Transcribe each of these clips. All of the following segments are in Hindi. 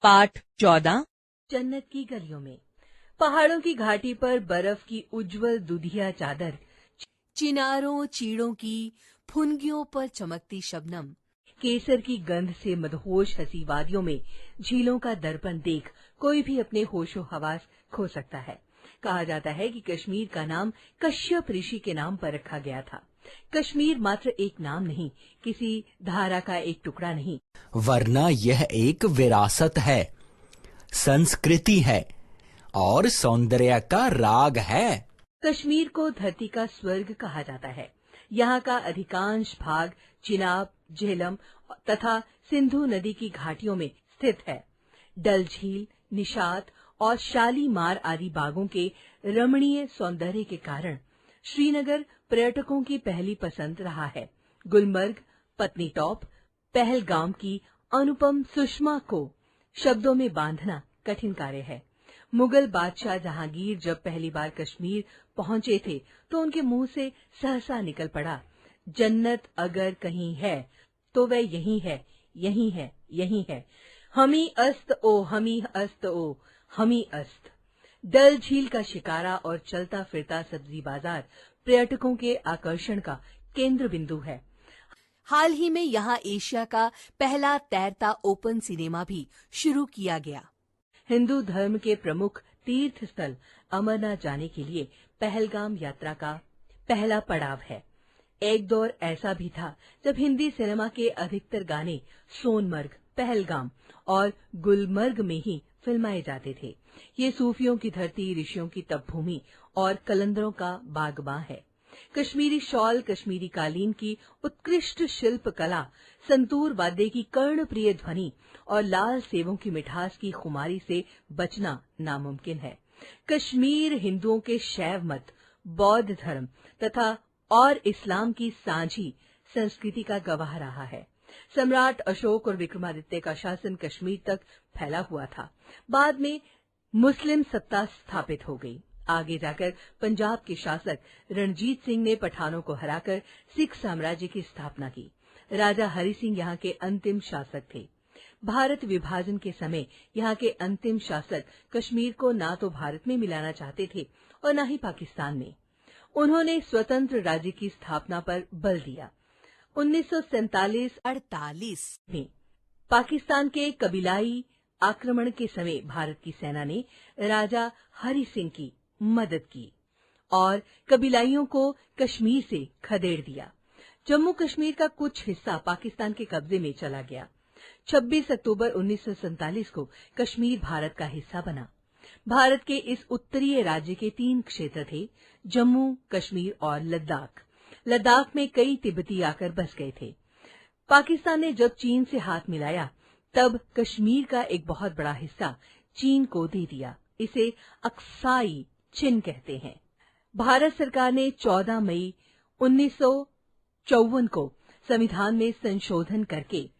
पाठ 14। जन्नत की गलियों में। पहाड़ों की घाटी पर बर्फ की उज्जवल दुधिया चादर, चिनारों चीड़ों की फुनगियों पर चमकती शबनम, केसर की गंध से मदहोश हसी वादियों में झीलों का दर्पण देख कोई भी अपने होशो हवास खो सकता है। कहा जाता है कि कश्मीर का नाम कश्यप ऋषि के नाम पर रखा गया था। कश्मीर मात्र एक नाम नहीं, किसी धारा का एक टुकड़ा नहीं, वरना यह एक विरासत है, संस्कृति है और सौंदर्य का राग है। कश्मीर को धरती का स्वर्ग कहा जाता है। यहाँ का अधिकांश भाग चिनाब, झेलम तथा सिंधु नदी की घाटियों में स्थित है। डल झील, निशात और शालीमार आदि बागों के रमणीय सौंदर्य के कारण श्रीनगर पर्यटकों की पहली पसंद रहा है। गुलमर्ग, पत्नीटॉप, पहलगाम की अनुपम सुषमा को शब्दों में बांधना कठिन कार्य है। मुगल बादशाह जहांगीर जब पहली बार कश्मीर पहुंचे थे तो उनके मुंह से सहसा निकल पड़ा, जन्नत अगर कहीं है तो वह यही है, यही है, यही है। हमी अस्त ओ, हमी अस्त ओ, हमी अस्त। डल झील का शिकारा और चलता फिरता सब्जी बाजार पर्यटकों के आकर्षण का केंद्र बिंदु है। हाल ही में यहाँ एशिया का पहला तैरता ओपन सिनेमा भी शुरू किया गया। हिंदू धर्म के प्रमुख तीर्थ स्थल अमरनाथ जाने के लिए पहलगाम यात्रा का पहला पड़ाव है। एक दौर ऐसा भी था जब हिंदी सिनेमा के अधिकतर गाने सोनमर्ग, पहलगाम और गुलमर्ग में ही फिल्माए जाते थे। ये सूफियों की धरती, ऋषियों की तपभूमि और कलंदरों का बागबां है। कश्मीरी शॉल, कश्मीरी कालीन की उत्कृष्ट शिल्प कला, संतूर वाद्य की कर्णप्रिय ध्वनि और लाल सेवों की मिठास की खुमारी से बचना नामुमकिन है। कश्मीर हिंदुओं के शैव मत, बौद्ध धर्म तथा और इस्लाम की साझी संस्कृति का गवाह रहा है। सम्राट अशोक और विक्रमादित्य का शासन कश्मीर तक फैला हुआ था। बाद में मुस्लिम सत्ता स्थापित हो गई। आगे जाकर पंजाब के शासक रणजीत सिंह ने पठानों को हराकर सिख साम्राज्य की स्थापना की। राजा हरि सिंह यहाँ के अंतिम शासक थे। भारत विभाजन के समय यहाँ के अंतिम शासक कश्मीर को न तो भारत में मिलाना चाहते थे और न ही पाकिस्तान में। उन्होंने स्वतंत्र राज्य की स्थापना पर बल दिया। 1947-48 में पाकिस्तान के कबीलाई आक्रमण के समय भारत की सेना ने राजा हरि सिंह की मदद की और कबीलाइयों को कश्मीर से खदेड़ दिया। जम्मू कश्मीर का कुछ हिस्सा पाकिस्तान के कब्जे में चला गया। 26 अक्टूबर 1947 को कश्मीर भारत का हिस्सा बना। भारत के इस उत्तरीय राज्य के 3 क्षेत्र थे, जम्मू, कश्मीर और लद्दाख। लद्दाख में कई तिब्बती आकर बस गए थे। पाकिस्तान ने जब चीन से हाथ मिलाया तब कश्मीर का एक बहुत बड़ा हिस्सा चीन को दे दिया। इसे अक्साई चिन कहते हैं। भारत सरकार ने 14 मई 1954 को संविधान में संशोधन करके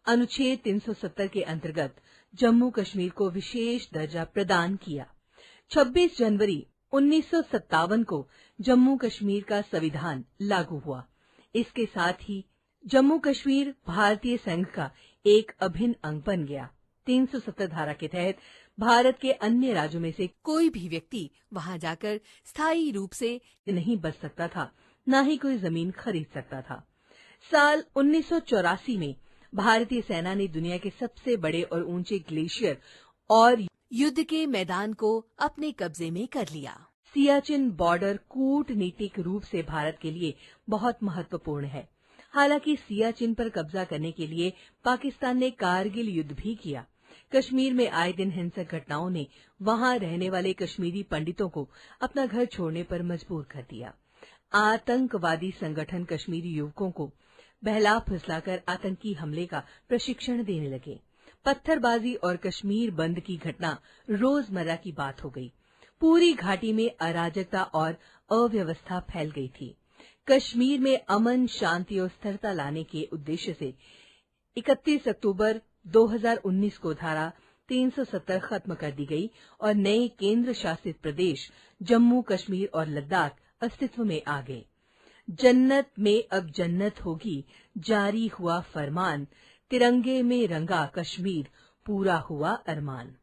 अनुच्छेद 370 के अंतर्गत जम्मू कश्मीर को विशेष दर्जा प्रदान किया। 26 जनवरी 1957 को जम्मू कश्मीर का संविधान लागू हुआ। इसके साथ ही जम्मू कश्मीर भारतीय संघ का एक अभिन्न अंग बन गया। 370 धारा के तहत भारत के अन्य राज्यों में से कोई भी व्यक्ति वहां जाकर स्थायी रूप से नहीं बस सकता था, न ही कोई जमीन खरीद सकता था। साल 1984 में भारतीय सेना ने दुनिया के सबसे बड़े और ऊंचे ग्लेशियर और युद्ध के मैदान को अपने कब्जे में कर लिया। सियाचिन बॉर्डर कूटनीतिक रूप से भारत के लिए बहुत महत्वपूर्ण है। हालांकि सियाचिन पर कब्जा करने के लिए पाकिस्तान ने कारगिल युद्ध भी किया। कश्मीर में आए दिन हिंसक घटनाओं ने वहां रहने वाले कश्मीरी पंडितों को अपना घर छोड़ने पर मजबूर कर दिया। आतंकवादी संगठन कश्मीरी युवकों को बहला फुसलाकर आतंकी हमले का प्रशिक्षण देने लगे। पत्थरबाजी और कश्मीर बंद की घटना रोजमर्रा की बात हो गई। पूरी घाटी में अराजकता और अव्यवस्था फैल गई थी। कश्मीर में अमन, शांति और स्थिरता लाने के उद्देश्य से 31 अक्टूबर 2019 को धारा 370 खत्म कर दी गई और नए केंद्र शासित प्रदेश जम्मू कश्मीर और लद्दाख अस्तित्व में आ गए। जन्नत में अब जन्नत होगी, जारी हुआ फरमान, तिरंगे में रंगा कश्मीर, पूरा हुआ अरमान।